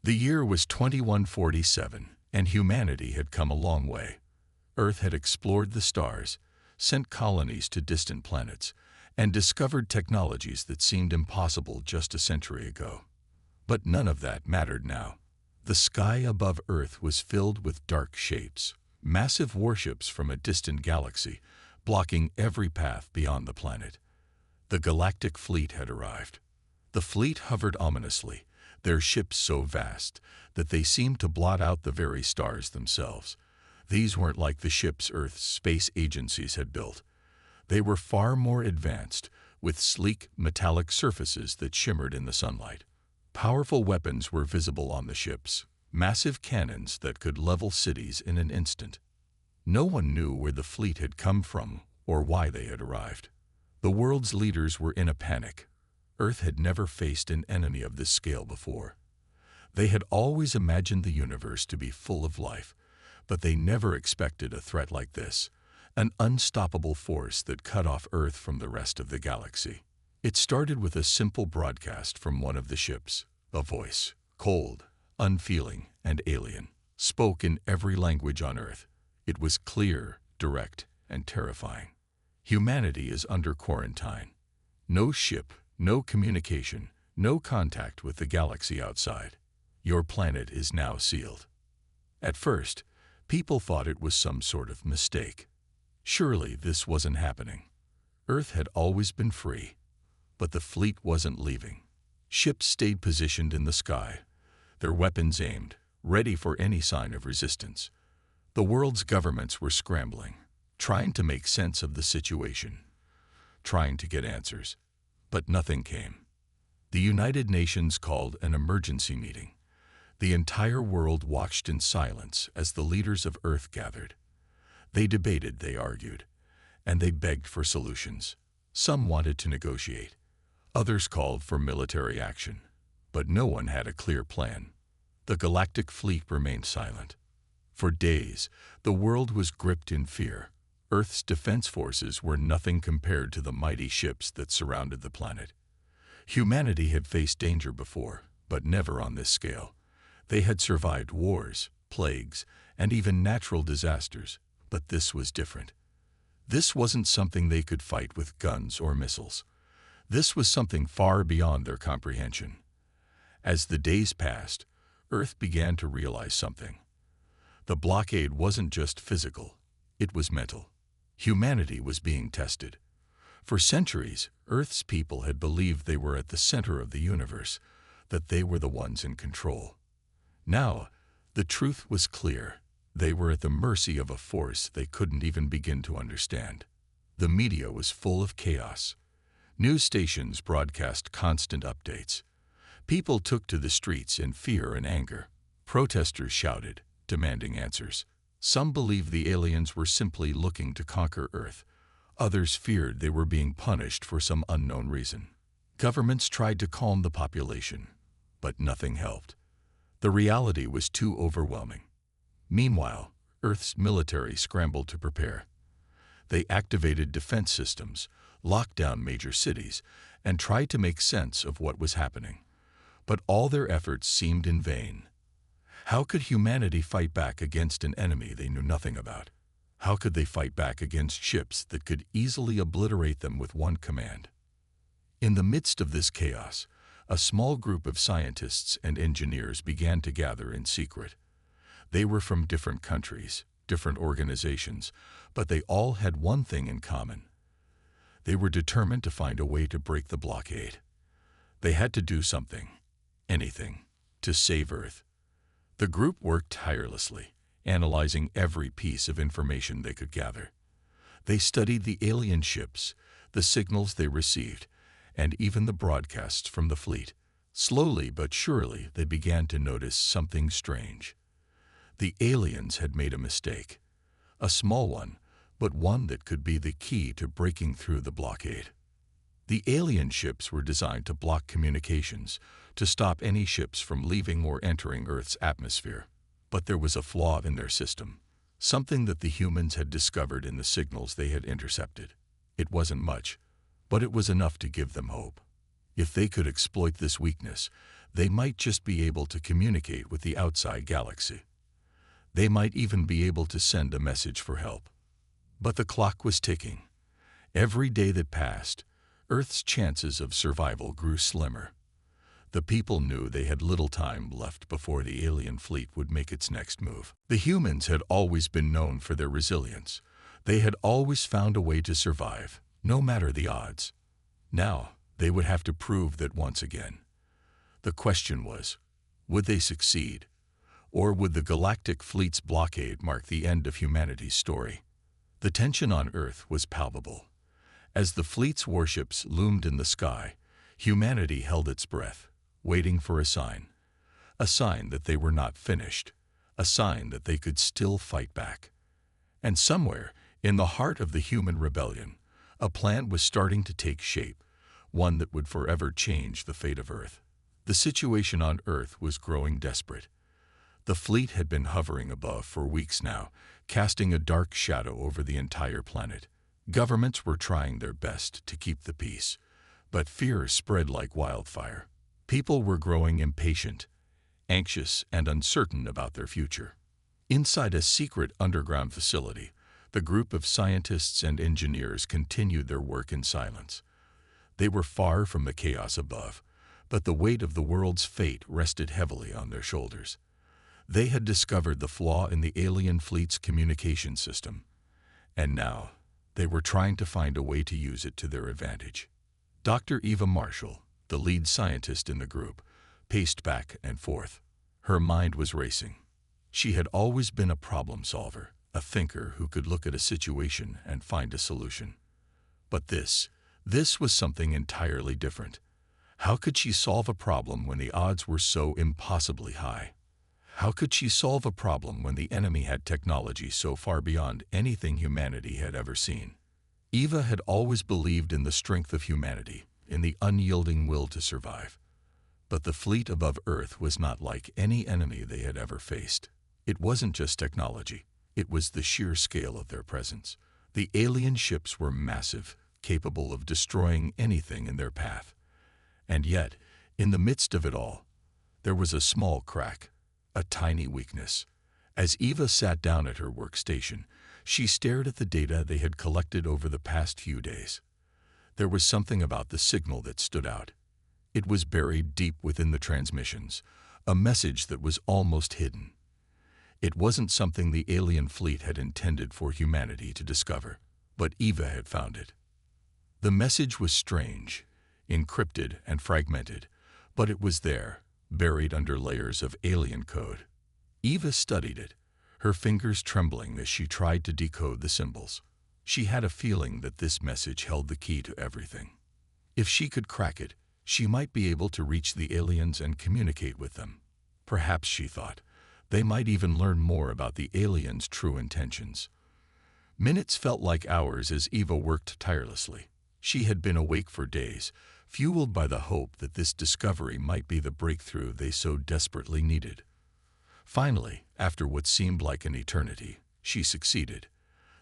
The year was 2147, and humanity had come a long way. Earth had explored the stars, sent colonies to distant planets, and discovered technologies that seemed impossible just a century ago. But none of that mattered now. The sky above Earth was filled with dark shapes, massive warships from a distant galaxy, blocking every path beyond the planet. The Galactic fleet had arrived. The fleet hovered ominously, their ships so vast that they seemed to blot out the very stars themselves. These weren't like the ships Earth's space agencies had built. They were far more advanced, with sleek, metallic surfaces that shimmered in the sunlight. Powerful weapons were visible on the ships, massive cannons that could level cities in an instant. No one knew where the fleet had come from or why they had arrived. The world's leaders were in a panic. Earth had never faced an enemy of this scale before. They had always imagined the universe to be full of life, but they never expected a threat like this, an unstoppable force that cut off Earth from the rest of the galaxy. It started with a simple broadcast from one of the ships. A voice, cold, unfeeling, and alien, spoke in every language on Earth. It was clear, direct, and terrifying. Humanity is under quarantine. No ship, no communication, no contact with the galaxy outside. Your planet is now sealed. At first, people thought it was some sort of mistake. Surely this wasn't happening. Earth had always been free, but the fleet wasn't leaving. Ships stayed positioned in the sky, their weapons aimed, ready for any sign of resistance. The world's governments were scrambling, trying to make sense of the situation, trying to get answers. But nothing came. The United Nations called an emergency meeting. The entire world watched in silence as the leaders of Earth gathered. They debated, they argued, and they begged for solutions. Some wanted to negotiate. Others called for military action. But no one had a clear plan. The Galactic fleet remained silent. For days, the world was gripped in fear. Earth's defense forces were nothing compared to the mighty ships that surrounded the planet. Humanity had faced danger before, but never on this scale. They had survived wars, plagues, and even natural disasters, but this was different. This wasn't something they could fight with guns or missiles. This was something far beyond their comprehension. As the days passed, Earth began to realize something. The blockade wasn't just physical, it was mental. Humanity was being tested. For centuries, Earth's people had believed they were at the center of the universe, that they were the ones in control. Now, the truth was clear. They were at the mercy of a force they couldn't even begin to understand. The media was full of chaos. News stations broadcast constant updates. People took to the streets in fear and anger. Protesters shouted, demanding answers. Some believed the aliens were simply looking to conquer Earth. Others feared they were being punished for some unknown reason. Governments tried to calm the population, but nothing helped. The reality was too overwhelming. Meanwhile, Earth's military scrambled to prepare. They activated defense systems, locked down major cities, and tried to make sense of what was happening. But all their efforts seemed in vain. How could humanity fight back against an enemy they knew nothing about? How could they fight back against ships that could easily obliterate them with one command? In the midst of this chaos, a small group of scientists and engineers began to gather in secret. They were from different countries, different organizations, but they all had one thing in common. They were determined to find a way to break the blockade. They had to do something, anything, to save Earth. The group worked tirelessly, analyzing every piece of information they could gather. They studied the alien ships, the signals they received, and even the broadcasts from the fleet. Slowly but surely, they began to notice something strange. The aliens had made a mistake. A small one, but one that could be the key to breaking through the blockade. The alien ships were designed to block communications, to stop any ships from leaving or entering Earth's atmosphere. But there was a flaw in their system, something that the humans had discovered in the signals they had intercepted. It wasn't much, but it was enough to give them hope. If they could exploit this weakness, They might just be able to communicate with the outside galaxy. They might even be able to send a message for help. But the clock was ticking. Every day that passed, Earth's chances of survival grew slimmer. The people knew they had little time left before the alien fleet would make its next move. The humans had always been known for their resilience. They had always found a way to survive, no matter the odds. Now, they would have to prove that once again. The question was, would they succeed? Or would the Galactic fleet's blockade mark the end of humanity's story? The tension on Earth was palpable. As the fleet's warships loomed in the sky, humanity held its breath, waiting for a sign that they were not finished, a sign that they could still fight back. And somewhere, in the heart of the human rebellion, a plan was starting to take shape, one that would forever change the fate of Earth. The situation on Earth was growing desperate. The fleet had been hovering above for weeks now, casting a dark shadow over the entire planet. Governments were trying their best to keep the peace, but fear spread like wildfire. People were growing impatient, anxious, and uncertain about their future. Inside a secret underground facility, the group of scientists and engineers continued their work in silence. They were far from the chaos above, but the weight of the world's fate rested heavily on their shoulders. They had discovered the flaw in the alien fleet's communication system, and now they were trying to find a way to use it to their advantage. Dr. Eva Marshall, the lead scientist in the group, paced back and forth. Her mind was racing. She had always been a problem solver, a thinker who could look at a situation and find a solution. But this was something entirely different. How could she solve a problem when the odds were so impossibly high? How could she solve a problem when the enemy had technology so far beyond anything humanity had ever seen? Eva had always believed in the strength of humanity, in the unyielding will to survive. But the fleet above Earth was not like any enemy they had ever faced. It wasn't just technology. It was the sheer scale of their presence. The alien ships were massive, capable of destroying anything in their path. And yet, in the midst of it all, there was a small crack, a tiny weakness. As Eva sat down at her workstation, she stared at the data they had collected over the past few days. There was something about the signal that stood out. It was buried deep within the transmissions, a message that was almost hidden. It wasn't something the alien fleet had intended for humanity to discover, but Eva had found it. The message was strange, encrypted and fragmented, but it was there, buried under layers of alien code. Eva studied it, her fingers trembling as she tried to decode the symbols. She had a feeling that this message held the key to everything. If she could crack it, she might be able to reach the aliens and communicate with them. Perhaps, she thought, they might even learn more about the aliens' true intentions. Minutes felt like hours as Eva worked tirelessly. She had been awake for days, fueled by the hope that this discovery might be the breakthrough they so desperately needed. Finally, after what seemed like an eternity, she succeeded.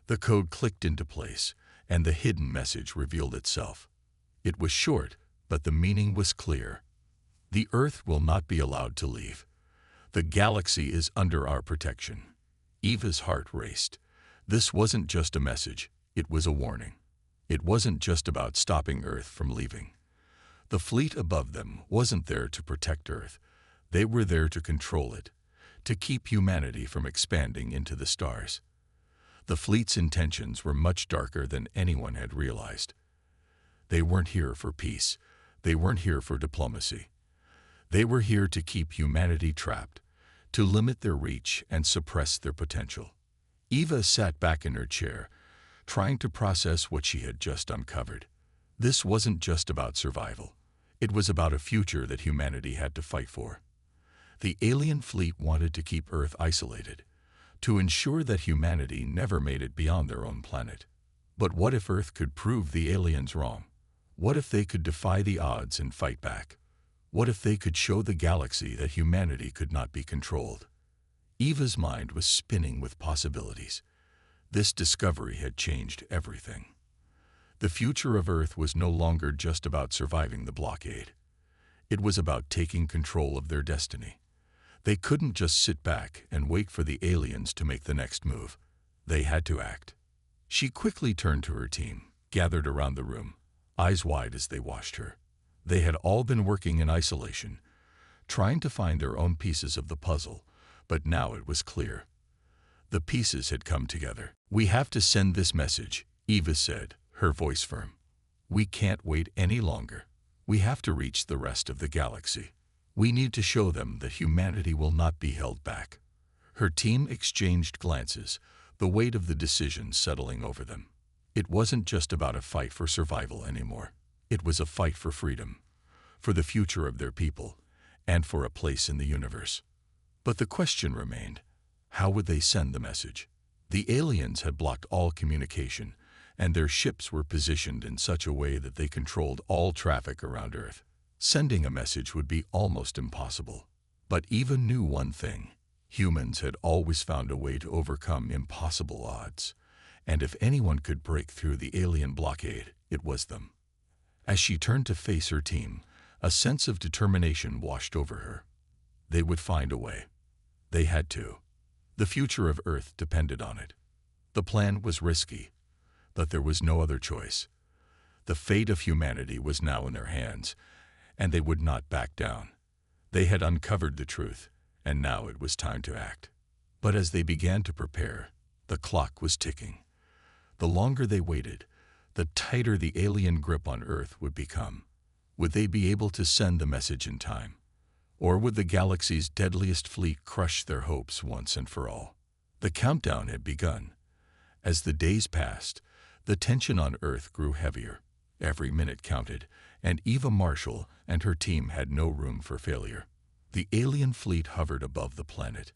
The code clicked into place, and the hidden message revealed itself. It was short, but the meaning was clear. The Earth will not be allowed to leave. The galaxy is under our protection. Eva's heart raced. This wasn't just a message, it was a warning. It wasn't just about stopping Earth from leaving. The fleet above them wasn't there to protect Earth. They were there to control it, to keep humanity from expanding into the stars. The fleet's intentions were much darker than anyone had realized. They weren't here for peace. They weren't here for diplomacy. They were here to keep humanity trapped, to limit their reach and suppress their potential. Eva sat back in her chair, trying to process what she had just uncovered. This wasn't just about survival. It was about a future that humanity had to fight for. The alien fleet wanted to keep Earth isolated, to ensure that humanity never made it beyond their own planet. But what if Earth could prove the aliens wrong? What if they could defy the odds and fight back? What if they could show the galaxy that humanity could not be controlled? Eva's mind was spinning with possibilities. This discovery had changed everything. The future of Earth was no longer just about surviving the blockade. It was about taking control of their destiny. They couldn't just sit back and wait for the aliens to make the next move. They had to act. She quickly turned to her team, gathered around the room, eyes wide as they watched her. They had all been working in isolation, trying to find their own pieces of the puzzle, but now it was clear. The pieces had come together. "We have to send this message," Eva said, her voice firm. "We can't wait any longer. We have to reach the rest of the galaxy. We need to show them that humanity will not be held back." Her team exchanged glances, the weight of the decision settling over them. It wasn't just about a fight for survival anymore. It was a fight for freedom, for the future of their people, and for a place in the universe. But the question remained, how would they send the message? The aliens had blocked all communication, and their ships were positioned in such a way that they controlled all traffic around Earth. Sending a message would be almost impossible. But Eva knew one thing. Humans had always found a way to overcome impossible odds, and if anyone could break through the alien blockade, it was them. As she turned to face her team, a sense of determination washed over her. They would find a way. They had to. The future of Earth depended on it. The plan was risky, but there was no other choice. The fate of humanity was now in their hands, and they would not back down. They had uncovered the truth, and now it was time to act. But as they began to prepare, the clock was ticking. The longer they waited, the tighter the alien grip on Earth would become. Would they be able to send the message in time? Or would the galaxy's deadliest fleet crush their hopes once and for all? The countdown had begun. As the days passed, the tension on Earth grew heavier. Every minute counted, and Eva Marshall and her team had no room for failure. The alien fleet hovered above the planet,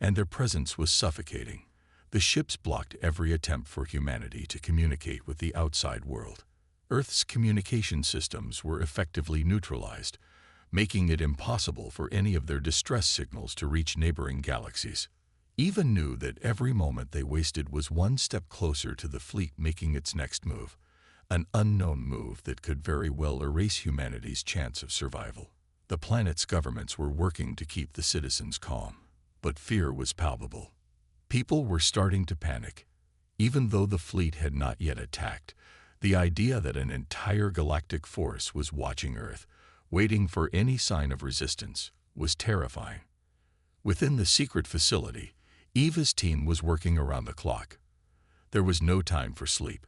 and their presence was suffocating. The ships blocked every attempt for humanity to communicate with the outside world. Earth's communication systems were effectively neutralized, making it impossible for any of their distress signals to reach neighboring galaxies. Eva knew that every moment they wasted was one step closer to the fleet making its next move, an unknown move that could very well erase humanity's chance of survival. The planet's governments were working to keep the citizens calm, but fear was palpable. People were starting to panic. Even though the fleet had not yet attacked, the idea that an entire galactic force was watching Earth, waiting for any sign of resistance, was terrifying. Within the secret facility, Eva's team was working around the clock. There was no time for sleep,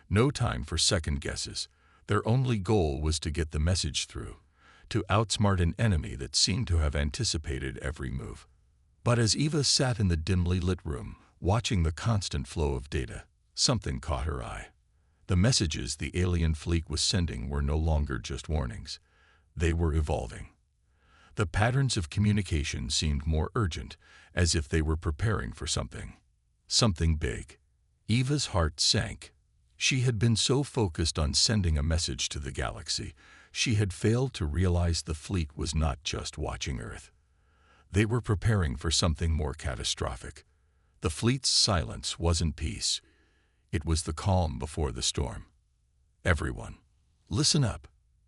no time for second guesses. Their only goal was to get the message through, to outsmart an enemy that seemed to have anticipated every move. But as Eva sat in the dimly lit room, watching the constant flow of data, something caught her eye. The messages the alien fleet was sending were no longer just warnings. They were evolving. The patterns of communication seemed more urgent, as if they were preparing for something big. Eva's heart sank. She had been so focused on sending a message to the galaxy, she had failed to realize the fleet was not just watching Earth. They were preparing for something more catastrophic. The fleet's silence wasn't peace. It was the calm before the storm. "Everyone, listen up."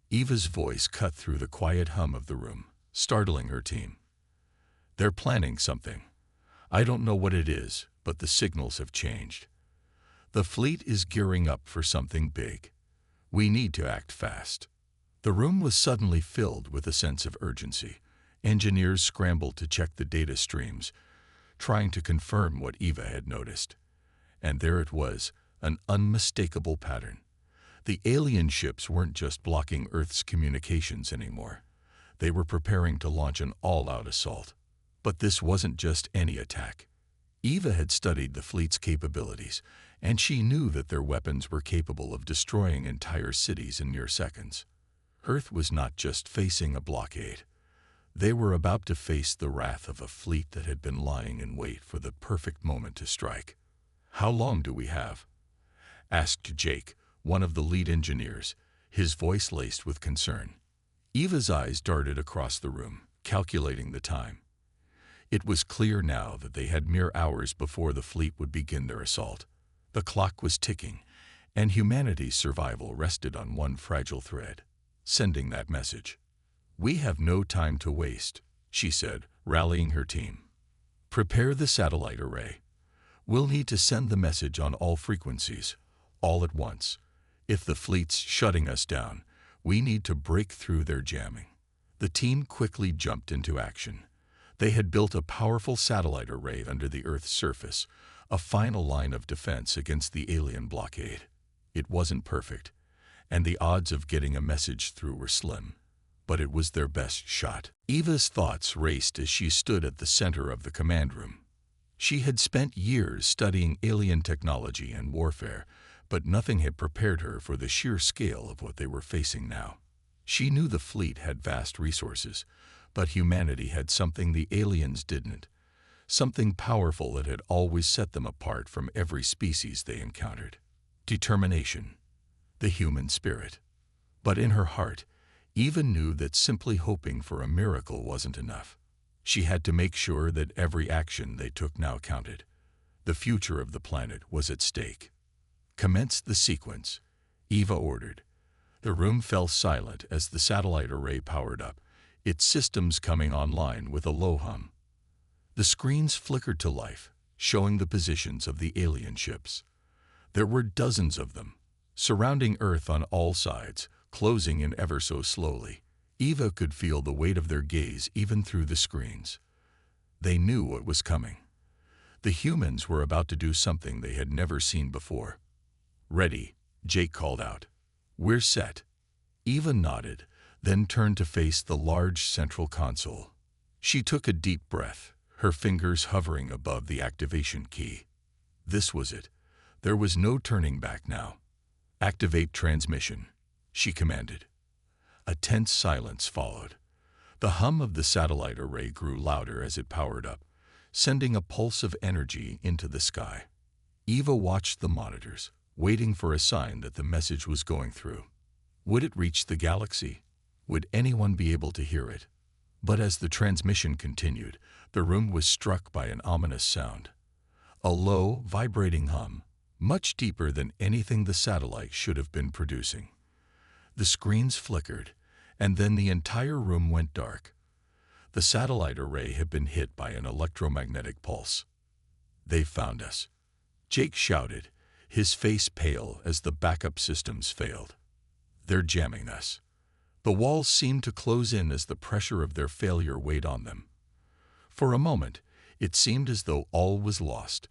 Eva's voice cut through the quiet hum of the room, startling her team. "They're planning something. I don't know what it is, but the signals have changed. The fleet is gearing up for something big. We need to act fast." The room was suddenly filled with a sense of urgency. Engineers scrambled to check the data streams, trying to confirm what Eva had noticed. And there it was, an unmistakable pattern. The alien ships weren't just blocking Earth's communications anymore. They were preparing to launch an all-out assault. But this wasn't just any attack. Eva had studied the fleet's capabilities, and she knew that their weapons were capable of destroying entire cities in mere seconds. Earth was not just facing a blockade. They were about to face the wrath of a fleet that had been lying in wait for the perfect moment to strike. "How long do we have?" asked Jake, one of the lead engineers, his voice laced with concern. Eva's eyes darted across the room, calculating the time. It was clear now that they had mere hours before the fleet would begin their assault. The clock was ticking, and humanity's survival rested on one fragile thread: sending that message. "We have no time to waste," she said, rallying her team. "Prepare the satellite array. We'll need to send the message on all frequencies, all at once. If the fleet's shutting us down, we need to break through their jamming." The team quickly jumped into action. They had built a powerful satellite array under the Earth's surface, a final line of defense against the alien blockade. It wasn't perfect, and the odds of getting a message through were slim, but it was their best shot. Eva's thoughts raced as she stood at the center of the command room. She had spent years studying alien technology and warfare, but nothing had prepared her for the sheer scale of what they were facing now. She knew the fleet had vast resources, but humanity had something the aliens didn't, something powerful that had always set them apart from every species they encountered. Determination, the human spirit. But in her heart, Eva knew that simply hoping for a miracle wasn't enough. She had to make sure that every action they took now counted. The future of the planet was at stake. "Commence the sequence," Eva ordered. The room fell silent as the satellite array powered up, its systems coming online with a low hum. The screens flickered to life, showing the positions of the alien ships. There were dozens of them, surrounding Earth on all sides, closing in ever so slowly. Eva could feel the weight of their gaze even through the screens. They knew what was coming. The humans were about to do something they had never seen before. "Ready," Jake called out. "We're set." Eva nodded, then turned to face the large central console. She took a deep breath, her fingers hovering above the activation key. This was it. There was no turning back now. "Activate transmission," she commanded. A tense silence followed. The hum of the satellite array grew louder as it powered up, sending a pulse of energy into the sky. Eva watched the monitors, waiting for a sign that the message was going through. Would it reach the galaxy? Would anyone be able to hear it? But as the transmission continued, the room was struck by an ominous sound. A low, vibrating hum, much deeper than anything the satellite should have been producing. The screens flickered, and then the entire room went dark. The satellite array had been hit by an electromagnetic pulse. "They've found us," Jake shouted, his face pale as the backup systems failed. "They're jamming us." The walls seemed to close in as the pressure of their failure weighed on them. For a moment, it seemed as though all was lost,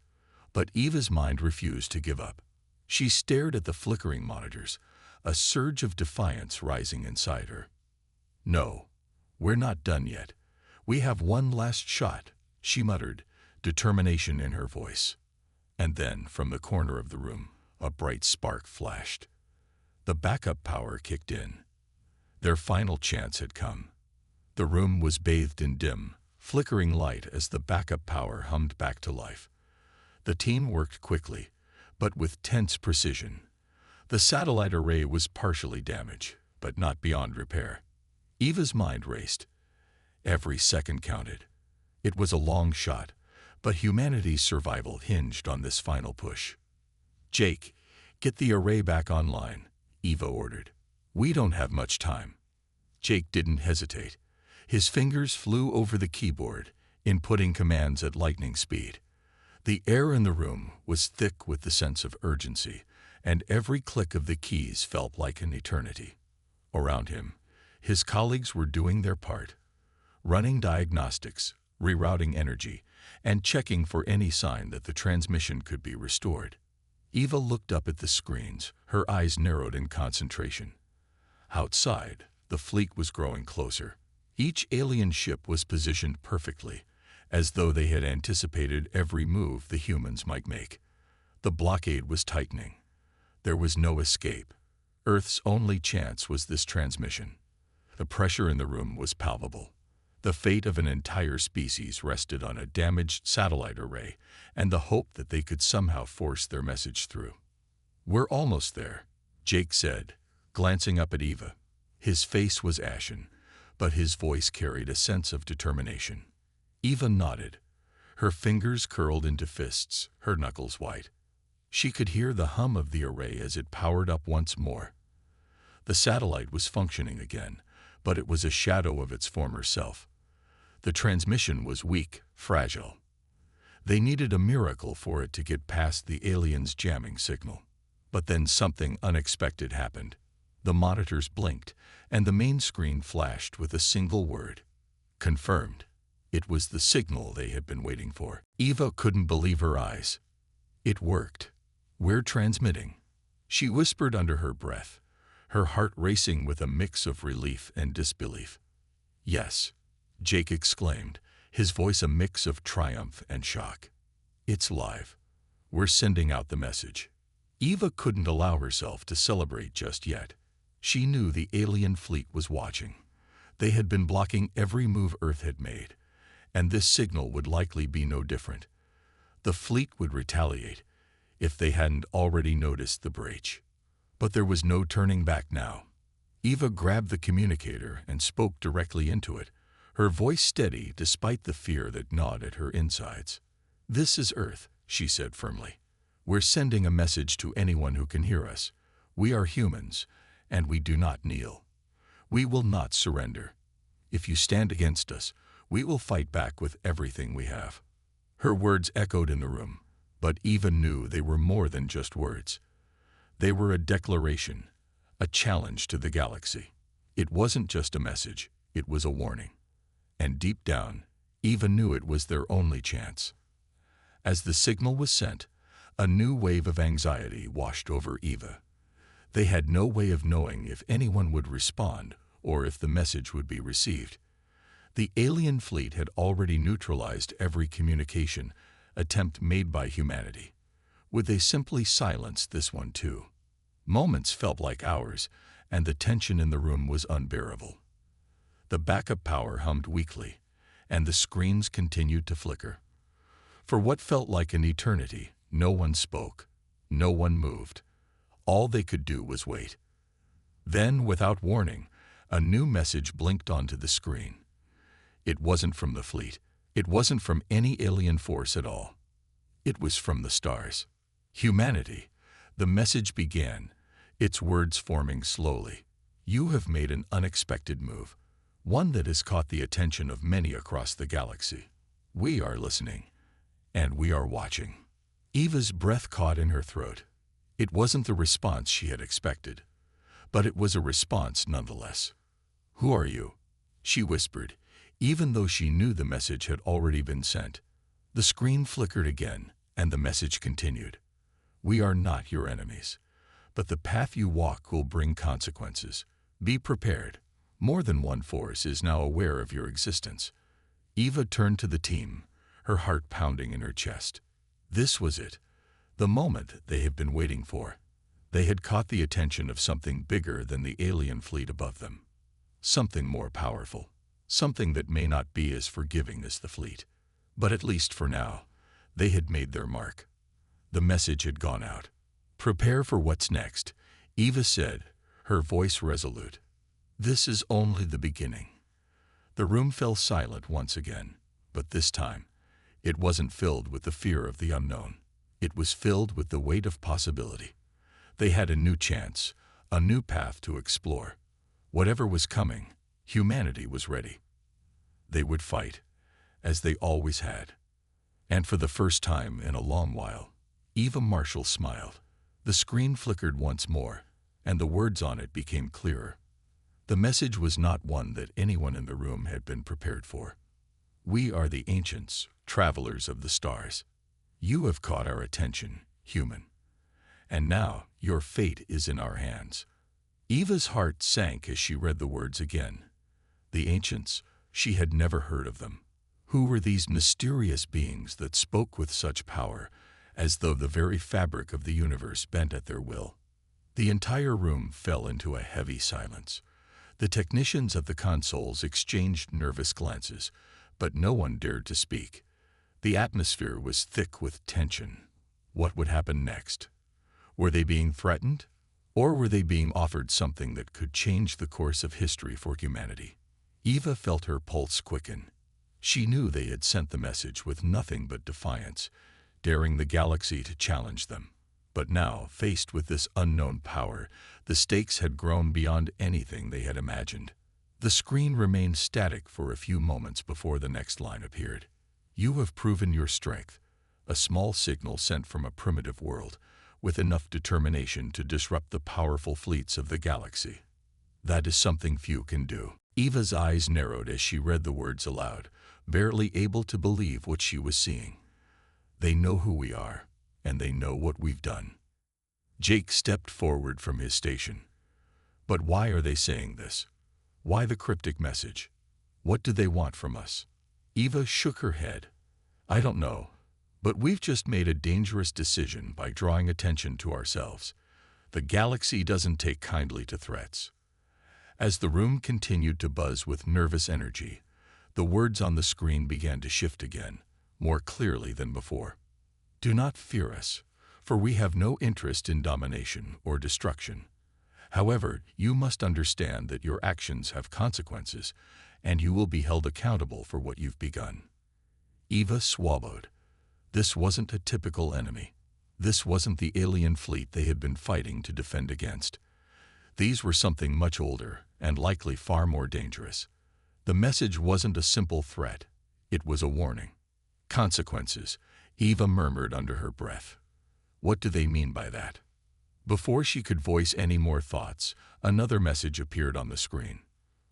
but Eva's mind refused to give up. She stared at the flickering monitors, a surge of defiance rising inside her. "No, we're not done yet. We have one last shot," she muttered, determination in her voice. And then, from the corner of the room, a bright spark flashed. The backup power kicked in. Their final chance had come. The room was bathed in dim, flickering light as the backup power hummed back to life. The team worked quickly, but with tense precision. The satellite array was partially damaged, but not beyond repair. Eva's mind raced. Every second counted. It was a long shot, but humanity's survival hinged on this final push. "Jake, get the array back online," Eva ordered. "We don't have much time." Jake didn't hesitate. His fingers flew over the keyboard, inputting commands at lightning speed. The air in the room was thick with the sense of urgency, and every click of the keys felt like an eternity. Around him, his colleagues were doing their part, running diagnostics, rerouting energy, and checking for any sign that the transmission could be restored. Eva looked up at the screens, her eyes narrowed in concentration. Outside, the fleet was growing closer. Each alien ship was positioned perfectly, as though they had anticipated every move the humans might make. The blockade was tightening. There was no escape. Earth's only chance was this transmission. The pressure in the room was palpable. The fate of an entire species rested on a damaged satellite array and the hope that they could somehow force their message through. "We're almost there," Jake said, glancing up at Eva. His face was ashen, but his voice carried a sense of determination. Eva nodded. Her fingers curled into fists, her knuckles white. She could hear the hum of the array as it powered up once more. The satellite was functioning again, but it was a shadow of its former self. The transmission was weak, fragile. They needed a miracle for it to get past the aliens' jamming signal. But then something unexpected happened. The monitors blinked, and the main screen flashed with a single word. Confirmed. It was the signal they had been waiting for. Eva couldn't believe her eyes. It worked. "We're transmitting," she whispered under her breath, her heart racing with a mix of relief and disbelief. "Yes," Jake exclaimed, his voice a mix of triumph and shock. "It's live. We're sending out the message." Eva couldn't allow herself to celebrate just yet. She knew the alien fleet was watching. They had been blocking every move Earth had made, and this signal would likely be no different. The fleet would retaliate if they hadn't already noticed the breach. But there was no turning back now. Eva grabbed the communicator and spoke directly into it, her voice steady despite the fear that gnawed at her insides. "This is Earth," she said firmly. "We're sending a message to anyone who can hear us. We are humans, and we do not kneel. We will not surrender. If you stand against us, we will fight back with everything we have." Her words echoed in the room, but Eva knew they were more than just words. They were a declaration, a challenge to the galaxy. It wasn't just a message, it was a warning. And deep down, Eva knew it was their only chance. As the signal was sent, a new wave of anxiety washed over Eva. They had no way of knowing if anyone would respond or if the message would be received. The alien fleet had already neutralized every communication attempt made by humanity. Would they simply silence this one too? Moments felt like hours, and the tension in the room was unbearable. The backup power hummed weakly, and the screens continued to flicker. For what felt like an eternity, no one spoke, no one moved. All they could do was wait. Then, without warning, a new message blinked onto the screen. It wasn't from the fleet. It wasn't from any alien force at all. It was from the stars. "Humanity," the message began, its words forming slowly. "You have made an unexpected move, one that has caught the attention of many across the galaxy. We are listening, and we are watching." Eva's breath caught in her throat. It wasn't the response she had expected, but it was a response nonetheless. "Who are you?" she whispered, even though she knew the message had already been sent. The screen flickered again, and the message continued. "We are not your enemies, but the path you walk will bring consequences. Be prepared. More than one force is now aware of your existence." Eva turned to the team, her heart pounding in her chest. This was it, the moment they had been waiting for. They had caught the attention of something bigger than the alien fleet above them. Something more powerful. Something that may not be as forgiving as the fleet. But at least for now, they had made their mark. The message had gone out. "Prepare for what's next," Eva said, her voice resolute. "This is only the beginning." The room fell silent once again, but this time, it wasn't filled with the fear of the unknown. It was filled with the weight of possibility. They had a new chance, a new path to explore. Whatever was coming, humanity was ready. They would fight, as they always had. And for the first time in a long while, Eva Marshall smiled. The screen flickered once more, and the words on it became clearer. The message was not one that anyone in the room had been prepared for. "We are the ancients, travelers of the stars. You have caught our attention, human. And now your fate is in our hands." Eva's heart sank as she read the words again. The ancients, she had never heard of them. Who were these mysterious beings that spoke with such power, as though the very fabric of the universe bent at their will? The entire room fell into a heavy silence. The technicians at the consoles exchanged nervous glances, but no one dared to speak. The atmosphere was thick with tension. What would happen next? Were they being threatened? Or were they being offered something that could change the course of history for humanity? Eva felt her pulse quicken. She knew they had sent the message with nothing but defiance, daring the galaxy to challenge them. But now, faced with this unknown power, the stakes had grown beyond anything they had imagined. The screen remained static for a few moments before the next line appeared. You have proven your strength, a small signal sent from a primitive world, with enough determination to disrupt the powerful fleets of the galaxy. That is something few can do. Eva's eyes narrowed as she read the words aloud, barely able to believe what she was seeing. They know who we are, and they know what we've done. Jake stepped forward from his station. But why are they saying this? Why the cryptic message? What do they want from us? Eva shook her head. I don't know, but we've just made a dangerous decision by drawing attention to ourselves. The galaxy doesn't take kindly to threats. As the room continued to buzz with nervous energy, the words on the screen began to shift again, more clearly than before. Do not fear us, for we have no interest in domination or destruction. However, you must understand that your actions have consequences, and you will be held accountable for what you've begun. Eva swallowed. This wasn't a typical enemy. This wasn't the alien fleet they had been fighting to defend against. These were something much older and likely far more dangerous. The message wasn't a simple threat. It was a warning. Consequences, Eva murmured under her breath. What do they mean by that? Before she could voice any more thoughts, another message appeared on the screen.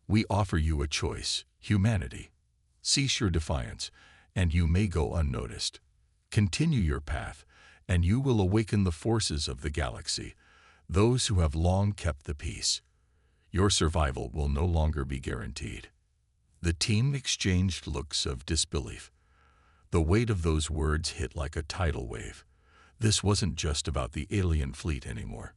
We offer you a choice, humanity. Cease your defiance, and you may go unnoticed. Continue your path, and you will awaken the forces of the galaxy, those who have long kept the peace. Your survival will no longer be guaranteed. The team exchanged looks of disbelief. The weight of those words hit like a tidal wave. This wasn't just about the alien fleet anymore.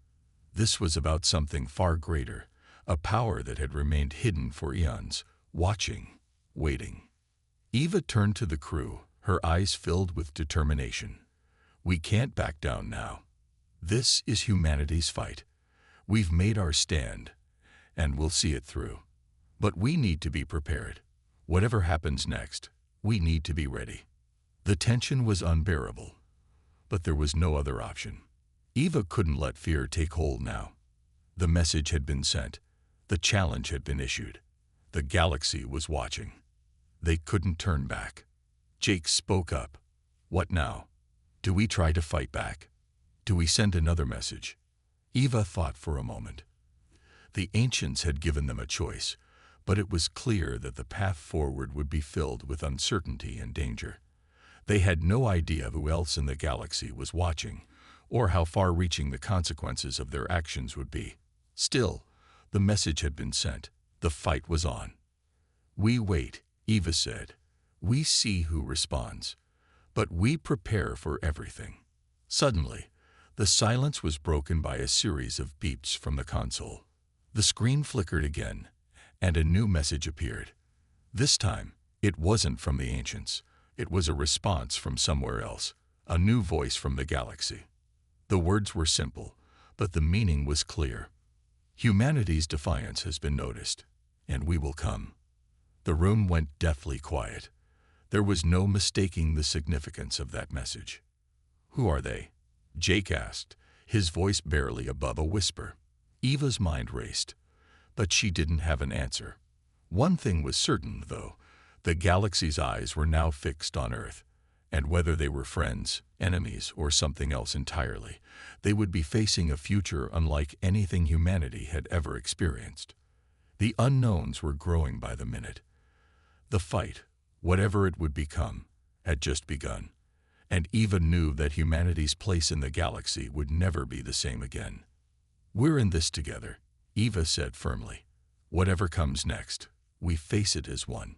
This was about something far greater, a power that had remained hidden for eons, watching, waiting. Eva turned to the crew, her eyes filled with determination. We can't back down now. This is humanity's fight. We've made our stand, and we'll see it through. But we need to be prepared. Whatever happens next, we need to be ready. The tension was unbearable, but there was no other option. Eva couldn't let fear take hold now. The message had been sent. The challenge had been issued. The galaxy was watching. They couldn't turn back. Jake spoke up. What now? Do we try to fight back? Do we send another message? Eva thought for a moment. The ancients had given them a choice, but it was clear that the path forward would be filled with uncertainty and danger. They had no idea who else in the galaxy was watching, or how far-reaching the consequences of their actions would be. Still, the message had been sent. The fight was on. We wait, Eva said. We see who responds, but we prepare for everything. Suddenly, the silence was broken by a series of beeps from the console. The screen flickered again, and a new message appeared. This time, it wasn't from the ancients. It was a response from somewhere else, a new voice from the galaxy. The words were simple, but the meaning was clear. Humanity's defiance has been noticed, and we will come. The room went deathly quiet. There was no mistaking the significance of that message. Who are they? Jake asked, his voice barely above a whisper. Eva's mind raced, but she didn't have an answer. One thing was certain, though. The galaxy's eyes were now fixed on Earth, and whether they were friends, enemies, or something else entirely, they would be facing a future unlike anything humanity had ever experienced. The unknowns were growing by the minute. The fight, whatever it would become, had just begun, and Eva knew that humanity's place in the galaxy would never be the same again. We're in this together, Eva said firmly. Whatever comes next, we face it as one.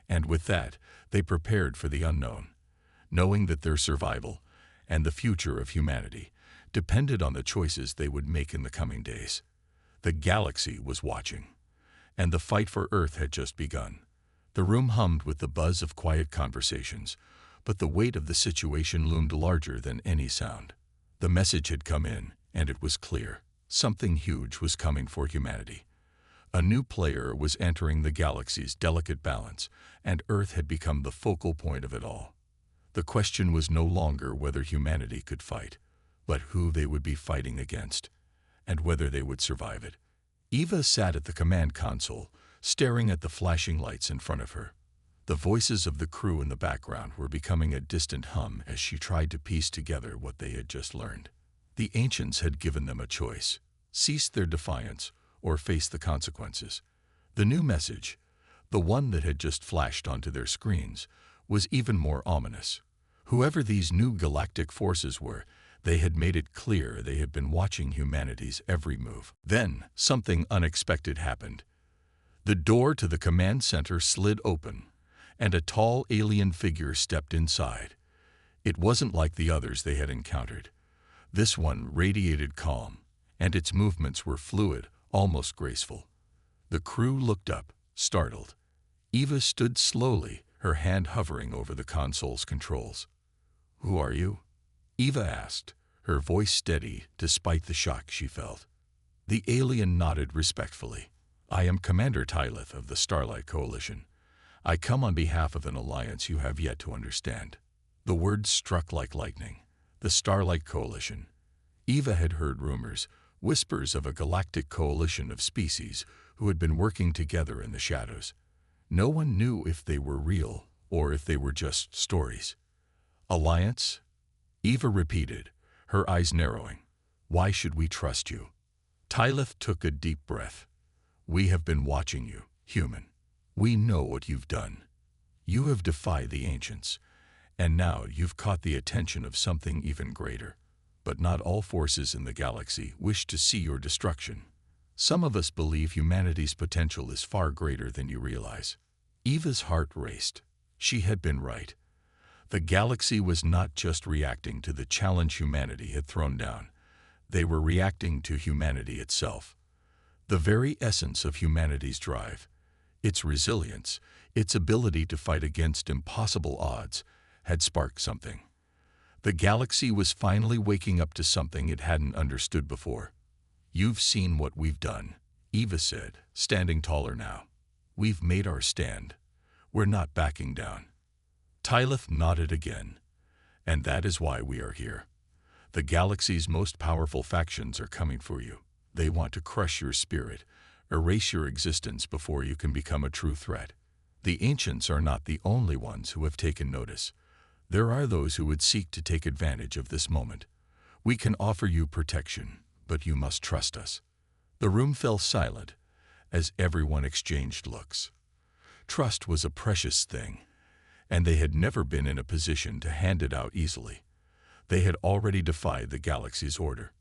And with that, they prepared for the unknown, knowing that their survival and the future of humanity depended on the choices they would make in the coming days. The galaxy was watching, and the fight for Earth had just begun. The room hummed with the buzz of quiet conversations, but the weight of the situation loomed larger than any sound. The message had come in, and it was clear. Something huge was coming for humanity. A new player was entering the galaxy's delicate balance, and Earth had become the focal point of it all. The question was no longer whether humanity could fight, but who they would be fighting against, and whether they would survive it. Eva sat at the command console, staring at the flashing lights in front of her. The voices of the crew in the background were becoming a distant hum as she tried to piece together what they had just learned. The ancients had given them a choice: cease their defiance or face the consequences. The new message, the one that had just flashed onto their screens, was even more ominous. Whoever these new galactic forces were, they had made it clear they had been watching humanity's every move. Then, something unexpected happened. The door to the command center slid open, and a tall alien figure stepped inside. It wasn't like the others they had encountered. This one radiated calm, and its movements were fluid, almost graceful. The crew looked up, startled. Eva stood slowly, her hand hovering over the console's controls. "Who are you?" Eva asked, her voice steady despite the shock she felt. The alien nodded respectfully. "I am Commander Tyleth of the Starlight Coalition. I come on behalf of an alliance you have yet to understand." The words struck like lightning. The Starlight Coalition. Eva had heard rumors, whispers of a galactic coalition of species who had been working together in the shadows. No one knew if they were real or if they were just stories. "Alliance?" Eva repeated, her eyes narrowing. "Why should we trust you?" Tyleth took a deep breath. "We have been watching you, human. We know what you've done. You have defied the ancients, and now you've caught the attention of something even greater. But not all forces in the galaxy wish to see your destruction. Some of us believe humanity's potential is far greater than you realize." Eva's heart raced. She had been right. The galaxy was not just reacting to the challenge humanity had thrown down. They were reacting to humanity itself. The very essence of humanity's drive, its resilience, its ability to fight against impossible odds, had sparked something. The galaxy was finally waking up to something it hadn't understood before. "You've seen what we've done," Eva said, standing taller now. "We've made our stand. We're not backing down." Tyleth nodded again. "And that is why we are here. The galaxy's most powerful factions are coming for you. They want to crush your spirit, erase your existence before you can become a true threat. The ancients are not the only ones who have taken notice. There are those who would seek to take advantage of this moment. We can offer you protection, but you must trust us." The room fell silent as everyone exchanged looks. Trust was a precious thing, and they had never been in a position to hand it out easily. They had already defied the galaxy's order.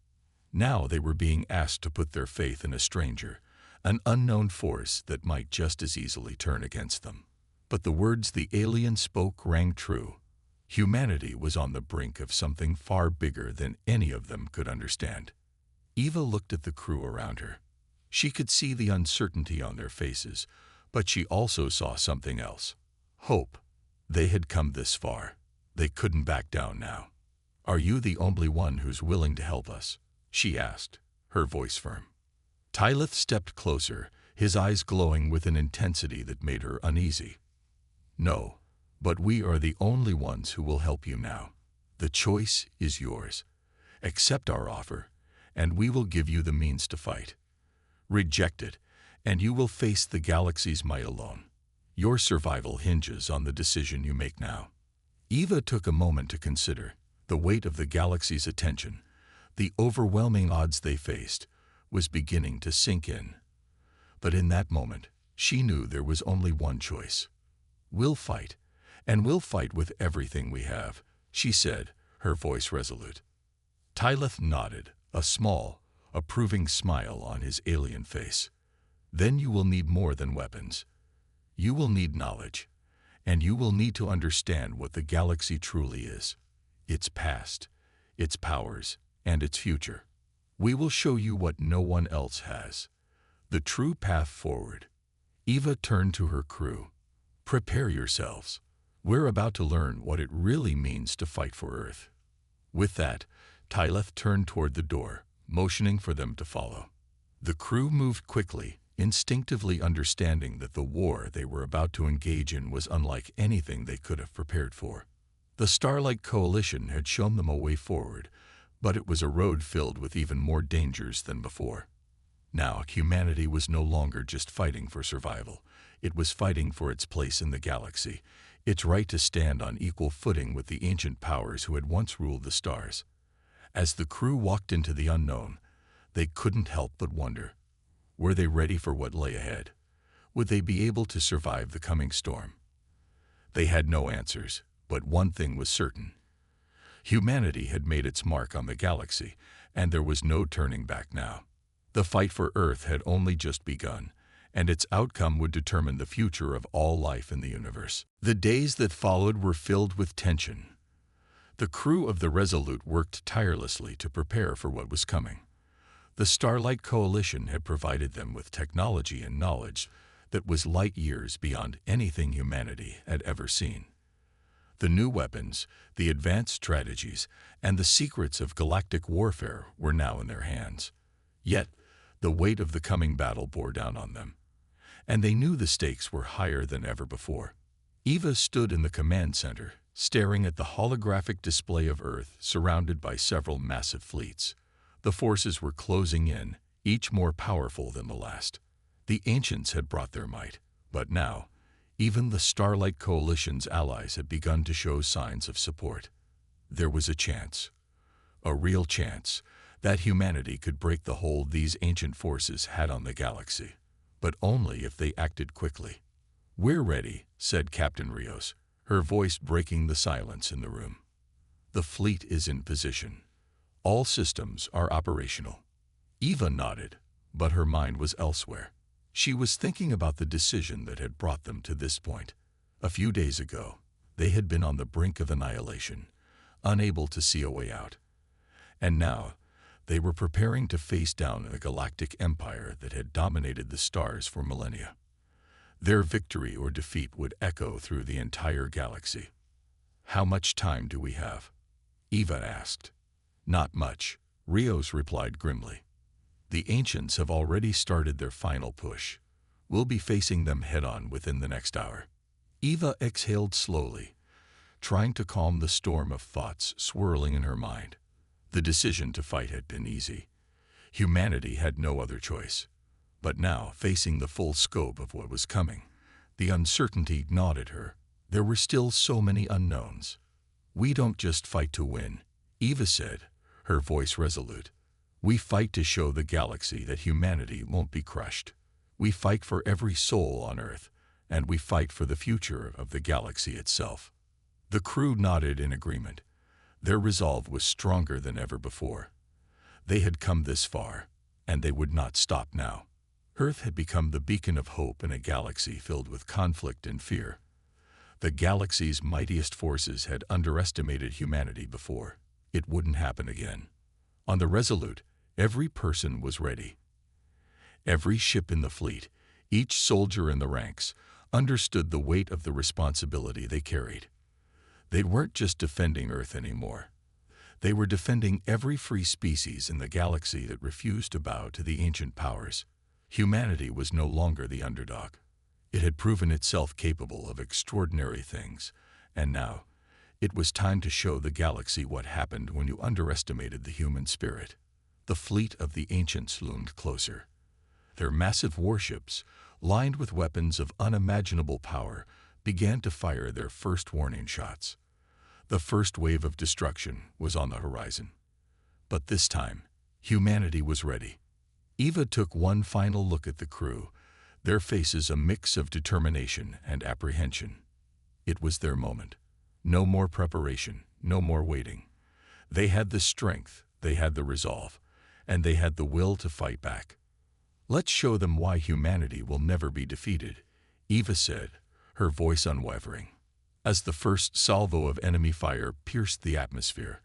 Now they were being asked to put their faith in a stranger, an unknown force that might just as easily turn against them. But the words the alien spoke rang true. Humanity was on the brink of something far bigger than any of them could understand. Eva looked at the crew around her. She could see the uncertainty on their faces, but she also saw something else: hope. They had come this far. They couldn't back down now. "Are you the only one who's willing to help us?" she asked, her voice firm. Tyleth stepped closer, his eyes glowing with an intensity that made her uneasy. "No, but we are the only ones who will help you now. The choice is yours. Accept our offer, and we will give you the means to fight. Reject it, and you will face the galaxy's might alone. Your survival hinges on the decision you make now." Eva took a moment to consider. The weight of the galaxy's attention, the overwhelming odds they faced, was beginning to sink in. But in that moment, she knew there was only one choice. "We'll fight, and we'll fight with everything we have," she said, her voice resolute. Tyleth nodded, a small, approving smile on his alien face. "Then you will need more than weapons. You will need knowledge, and you will need to understand what the galaxy truly is. Its past, its powers, and its future. We will show you what no one else has. The true path forward." Eva turned to her crew. "Prepare yourselves. We're about to learn what it really means to fight for Earth." With that, Tyleth turned toward the door, motioning for them to follow. The crew moved quickly, instinctively understanding that the war they were about to engage in was unlike anything they could have prepared for. The Starlight Coalition had shown them a way forward, but it was a road filled with even more dangers than before. Now, humanity was no longer just fighting for survival. It was fighting for its place in the galaxy, its right to stand on equal footing with the ancient powers who had once ruled the stars. As the crew walked into the unknown, they couldn't help but wonder, were they ready for what lay ahead? Would they be able to survive the coming storm? They had no answers, but one thing was certain. Humanity had made its mark on the galaxy, and there was no turning back now. The fight for Earth had only just begun, and its outcome would determine the future of all life in the universe. The days that followed were filled with tension. The crew of the Resolute worked tirelessly to prepare for what was coming. The Starlight Coalition had provided them with technology and knowledge that was light years beyond anything humanity had ever seen. The new weapons, the advanced strategies, and the secrets of galactic warfare were now in their hands. Yet, the weight of the coming battle bore down on them, and they knew the stakes were higher than ever before. Eva stood in the command center, staring at the holographic display of Earth surrounded by several massive fleets. The forces were closing in, each more powerful than the last. The ancients had brought their might, but now, even the Starlight Coalition's allies had begun to show signs of support. There was a chance, a real chance, that humanity could break the hold these ancient forces had on the galaxy, but only if they acted quickly. "We're ready," said Captain Rios, her voice breaking the silence in the room. "The fleet is in position. All systems are operational." Eva nodded, but her mind was elsewhere. She was thinking about the decision that had brought them to this point. A few days ago, they had been on the brink of annihilation, unable to see a way out. And now, they were preparing to face down a galactic empire that had dominated the stars for millennia. Their victory or defeat would echo through the entire galaxy. "How much time do we have?" Eva asked. "Not much," Rios replied grimly. "The ancients have already started their final push. We'll be facing them head-on within the next hour." Eva exhaled slowly, trying to calm the storm of thoughts swirling in her mind. The decision to fight had been easy. Humanity had no other choice. But now, facing the full scope of what was coming, the uncertainty gnawed at her. There were still so many unknowns. "We don't just fight to win," Eva said, her voice resolute. "We fight to show the galaxy that humanity won't be crushed. We fight for every soul on Earth, and we fight for the future of the galaxy itself." The crew nodded in agreement. Their resolve was stronger than ever before. They had come this far, and they would not stop now. Earth had become the beacon of hope in a galaxy filled with conflict and fear. The galaxy's mightiest forces had underestimated humanity before. It wouldn't happen again. On the Resolute, every person was ready. Every ship in the fleet, each soldier in the ranks, understood the weight of the responsibility they carried. They weren't just defending Earth anymore. They were defending every free species in the galaxy that refused to bow to the ancient powers. Humanity was no longer the underdog. It had proven itself capable of extraordinary things, and now, it was time to show the galaxy what happened when you underestimated the human spirit. The fleet of the ancients loomed closer. Their massive warships, lined with weapons of unimaginable power, began to fire their first warning shots. The first wave of destruction was on the horizon. But this time, humanity was ready. Eva took one final look at the crew, their faces a mix of determination and apprehension. It was their moment. No more preparation, no more waiting. They had the strength, they had the resolve, and they had the will to fight back. "Let's show them why humanity will never be defeated," Eva said, her voice unwavering. As the first salvo of enemy fire pierced the atmosphere,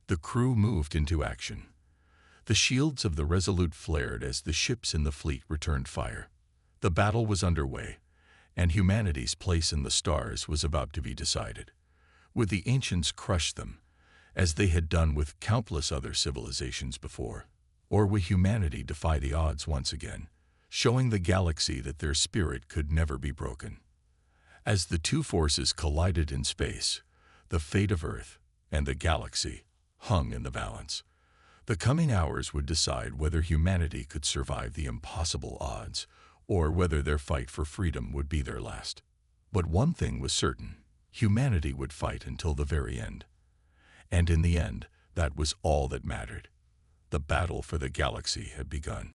the crew moved into action. The shields of the Resolute flared as the ships in the fleet returned fire. The battle was underway, and humanity's place in the stars was about to be decided. Would the ancients crush them, as they had done with countless other civilizations before? Or would humanity defy the odds once again, showing the galaxy that their spirit could never be broken? As the two forces collided in space, the fate of Earth and the galaxy hung in the balance. The coming hours would decide whether humanity could survive the impossible odds, or whether their fight for freedom would be their last. But one thing was certain: humanity would fight until the very end. And in the end, that was all that mattered. The battle for the galaxy had begun.